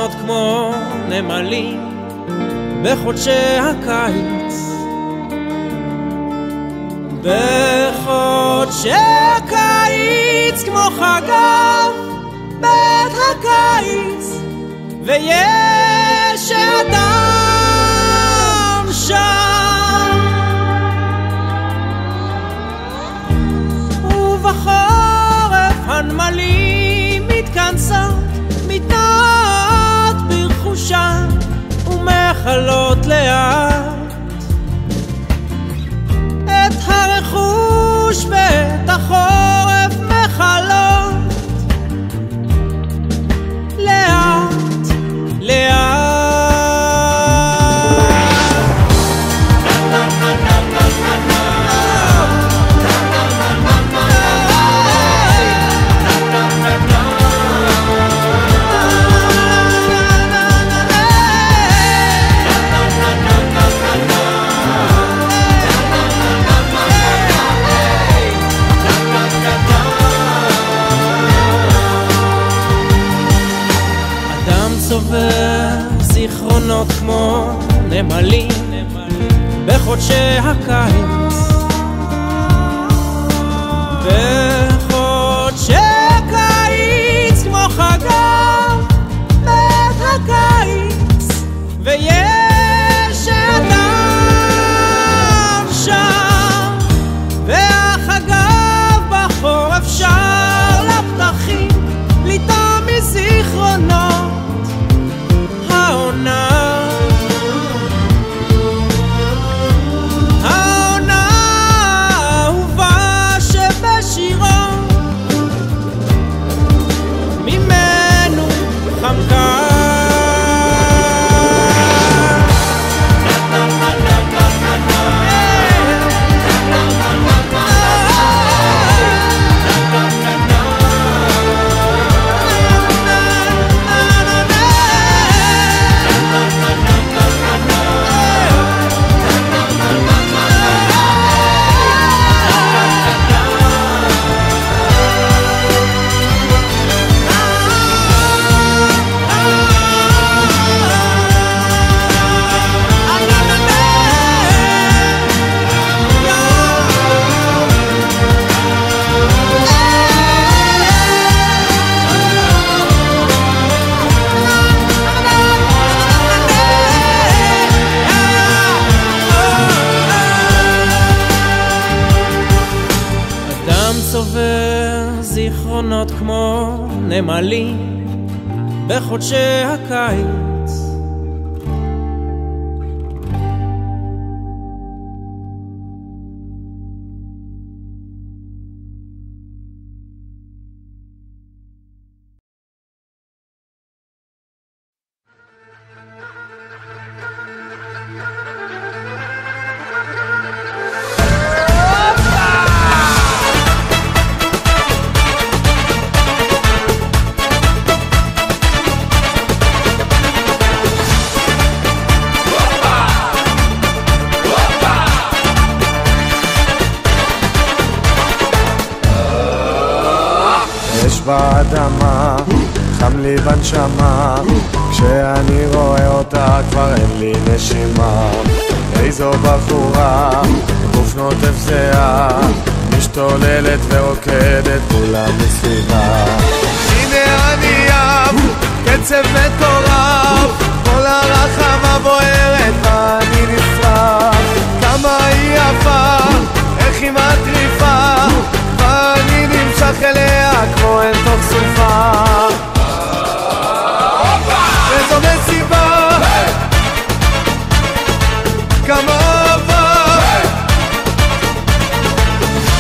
זיכרונות כמו נמלים בחודשי הקיץ, בחודשי הקיץ כמו חגב בית הקיץ, ויש אדם שם, ובחורף הנמלים מתכנסות, מתנעות ברכושן ומחלות לאט את הרכוש ואת החורף מחלות לאט לאט. זיכרונות כמו נמלים בחודשי הקיץ, בחודשי הקיץ כמו חגב בית הקיץ, ויש אדם שם, והחגב בחורף שר לפתחים לטעום מזיכרונות העונה האהובה שבשירו ממנו חמקה. זיכרונות כמו נמלים בחודשי הקיץ, באדמה, חם לי בנשמה, כשאני רואה אותה כבר אין לי נשימה. איזו בחורה, גוף נוטף זהה, משתוללת ורוקדת כולה מסביבה. הנה אני ים, קצב מטורף, כל הרחבה בוערת ואני נשרף. כמה היא יפה, איך היא מטריפה, ואני נמשך אליה כמו אין תוך סופה. איזו מסיבה, כמה אהבה,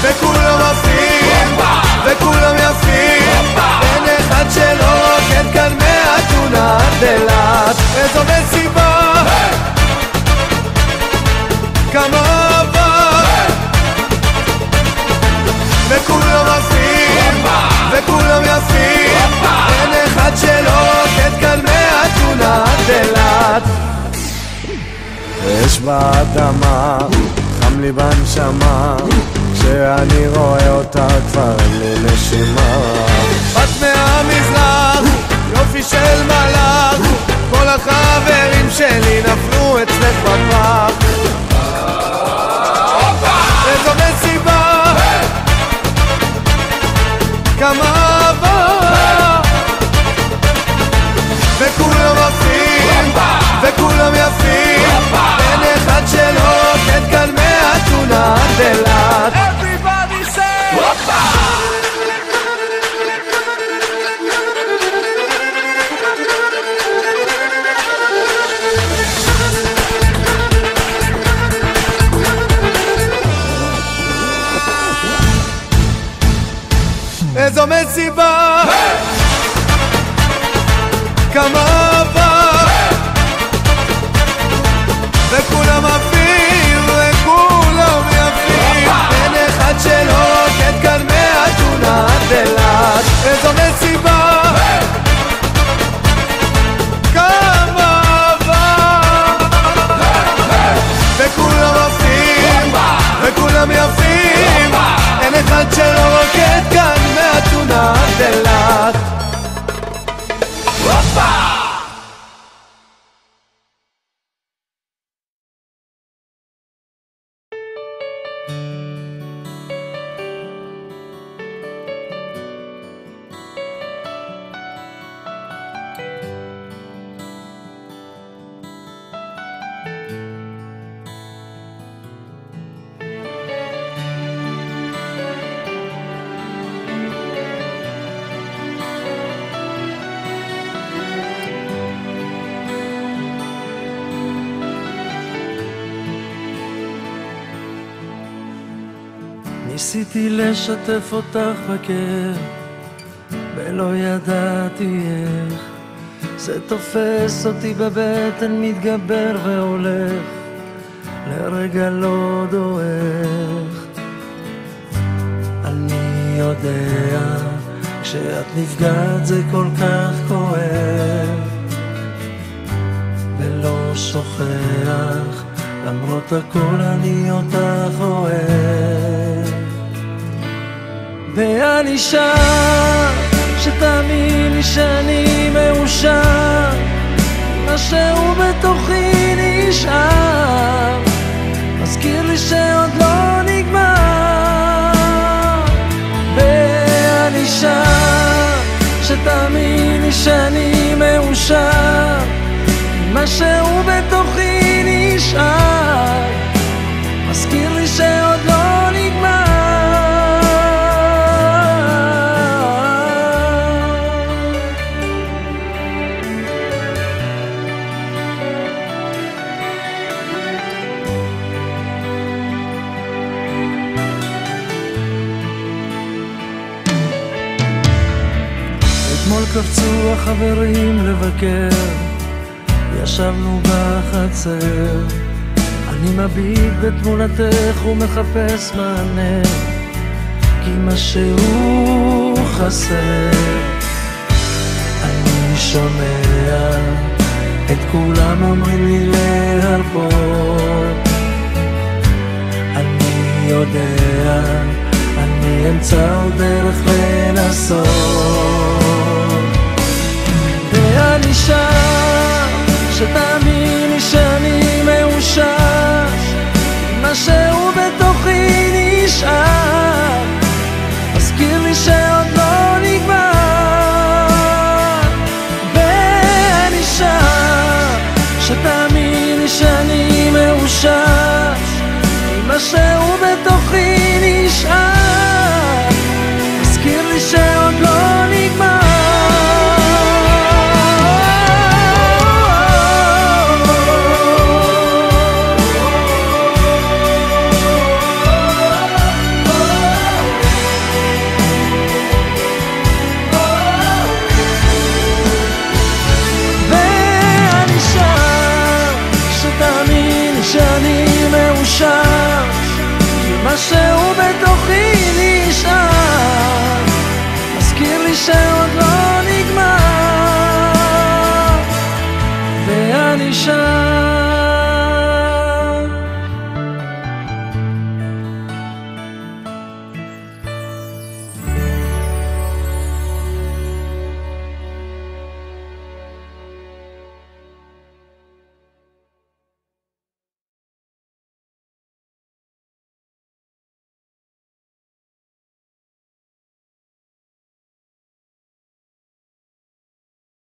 וכולם עפים, וכולם יפים, אין אחד שלא רוקד כאן מאתונה עד אילת. איזו מסיבה, כמה אהבה, וכולם עפים, וכולם יפים, אין אחד שלא רוקד כאן מאתונה עד אילת. אש באדמה, חם לי בנשמה, כשאני רואה אותה כבר אין לי נשימה. בת מהמזרח, יופי של מלאך, כל החברים שלי נפלו אצלך בפח. איזו מסיבה, כמה אהבה, וכולם עפים, וכולם יפים, אין אחד שלא עוקד כאן מאתונה עד אילת. Everybody say איזו מסיבה, כמה אהבה, וכולם עפים, וכולם יפים, אין אחד שלא עוקד כאן מאתונה עד אילת. איזו מסיבה, כמה אהבה, וכולם עפים, וכולם יפים, אין אחד שלא עוקד כאן מאתונה עד אילת. ניסיתי לשתף אותך בכאב, ולא ידעתי איך. זה תופס אותי בבטן, מתגבר והולך, לרגע לא דועך. אני יודע, כשאת נפגעת זה כל כך כואב, ולא שוכח, למרות הכל אני אותך אוהב. ואני שם, שתאמין לי שאני מאושר, משהו בתוכי נשאר, מזכיר לי שעוד לא נגמר. ואני שם, שתאמין לי שאני מאושר, משהו בתוכי נשאר, מזכיר לי שעוד לא נגמר. אתמול קפצו החברים לבקר, ישבנו בחצר, אני מביט בתמונתך ומחפש מענה, כי משהו חסר. אני שומע את כולם אומרים לי להרפות, אני יודע, אני אמצא עוד דרך לנסות. ואני שם, שתאמין לי שאני מאושר, משהו בתוכי נשאר, מזכיר לי שעוד לא נגמר. ואני שם, שתאמין לי שאני מאושר, משהו בתוכי נשאר, מזכיר לי שעוד לא נגמר. שאני מאושר, כי משהו בתוכי נשאר, מזכיר לי שעוד לא נגמר. ואני שם